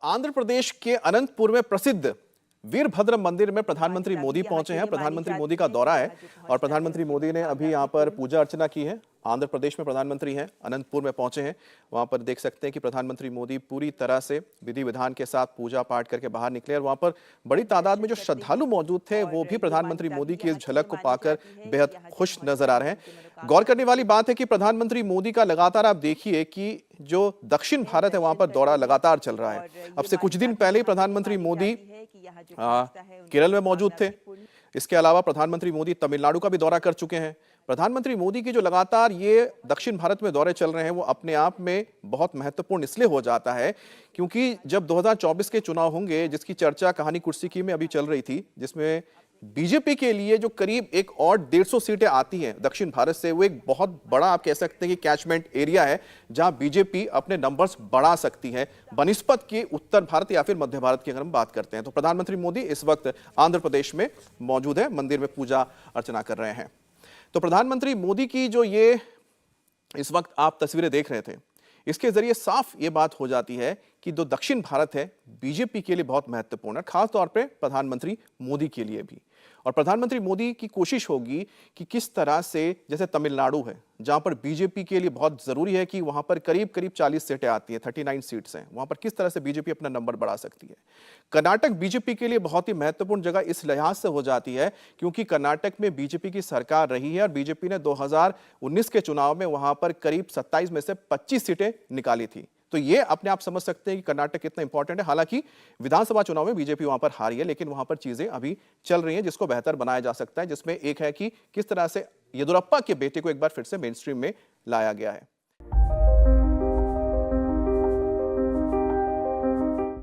आंध्र प्रदेश के अनंतपुर में प्रसिद्ध वीरभद्र मंदिर में प्रधानमंत्री मोदी पहुंचे हैं। प्रधानमंत्री मोदी का दौरा है और प्रधानमंत्री मोदी ने अभी यहां पर पूजा अर्चना की है। आंध्र प्रदेश में प्रधानमंत्री हैं, अनंतपुर में पहुंचे हैं। वहां पर देख सकते हैं कि प्रधानमंत्री मोदी पूरी तरह से विधि विधान के साथ पूजा पाठ करके बाहर निकले और वहां पर बड़ी तादाद में जो श्रद्धालु मौजूद थे वो भी प्रधानमंत्री मोदी की इस झलक को पाकर बेहद खुश नजर आ रहे हैं। गौर करने वाली बात है कि प्रधानमंत्री मोदी का लगातार आप देखिए कि जो दक्षिण भारत है वहां पर दौरा लगातार चल रहा है। अब से कुछ दिन पहले प्रधानमंत्री मोदी केरल में मौजूद थे। इसके अलावा प्रधानमंत्री मोदी तमिलनाडु का भी दौरा कर चुके हैं। प्रधानमंत्री मोदी की जो लगातार ये दक्षिण भारत में दौरे चल रहे हैं वो अपने आप में बहुत महत्वपूर्ण इसलिए हो जाता है क्योंकि जब 2024 के चुनाव होंगे, जिसकी चर्चा कहानी कुर्सी की में अभी चल रही थी, जिसमें बीजेपी के लिए जो करीब एक और 150 सीटें आती हैं दक्षिण भारत से, वो एक बहुत बड़ा आप कह सकते हैं कि कैचमेंट एरिया है जहां बीजेपी अपने नंबर्स बढ़ा सकती है बनिस्पत के उत्तर भारत या फिर मध्य भारत की अगर हम बात करते हैं। तो प्रधानमंत्री मोदी इस वक्त आंध्र प्रदेश में मौजूद है, मंदिर में पूजा अर्चना कर रहे हैं। तो प्रधानमंत्री मोदी की जो ये इस वक्त आप तस्वीरें देख रहे थे, इसके जरिए साफ ये बात हो जाती है कि जो दक्षिण भारत है बीजेपी के लिए बहुत महत्वपूर्ण है, खास तौर पे प्रधानमंत्री मोदी के लिए भी। और प्रधानमंत्री मोदी की कोशिश होगी कि किस तरह से, जैसे तमिलनाडु है जहां पर बीजेपी के लिए बहुत जरूरी है कि वहां पर करीब करीब 40 सीटें आती हैं, 39 सीट्स हैं, वहां पर किस तरह से बीजेपी अपना नंबर बढ़ा सकती है। कर्नाटक बीजेपी के लिए बहुत ही महत्वपूर्ण जगह इस लिहाज से हो जाती है क्योंकि कर्नाटक में बीजेपी की सरकार रही है और बीजेपी ने 2019 के चुनाव में वहां पर करीब 27 में से 25 सीटें निकाली थी। तो ये अपने आप समझ सकते हैं कि कर्नाटक कितना इंपॉर्टेंट है। हालांकि विधानसभा चुनाव में बीजेपी वहां पर हारी है, लेकिन वहां पर चीजें अभी चल रही हैं जिसको बेहतर बनाया जा सकता है, जिसमें एक है कि किस तरह से येदियुरप्पा के बेटे को एक बार फिर से मेन स्ट्रीम में लाया गया है।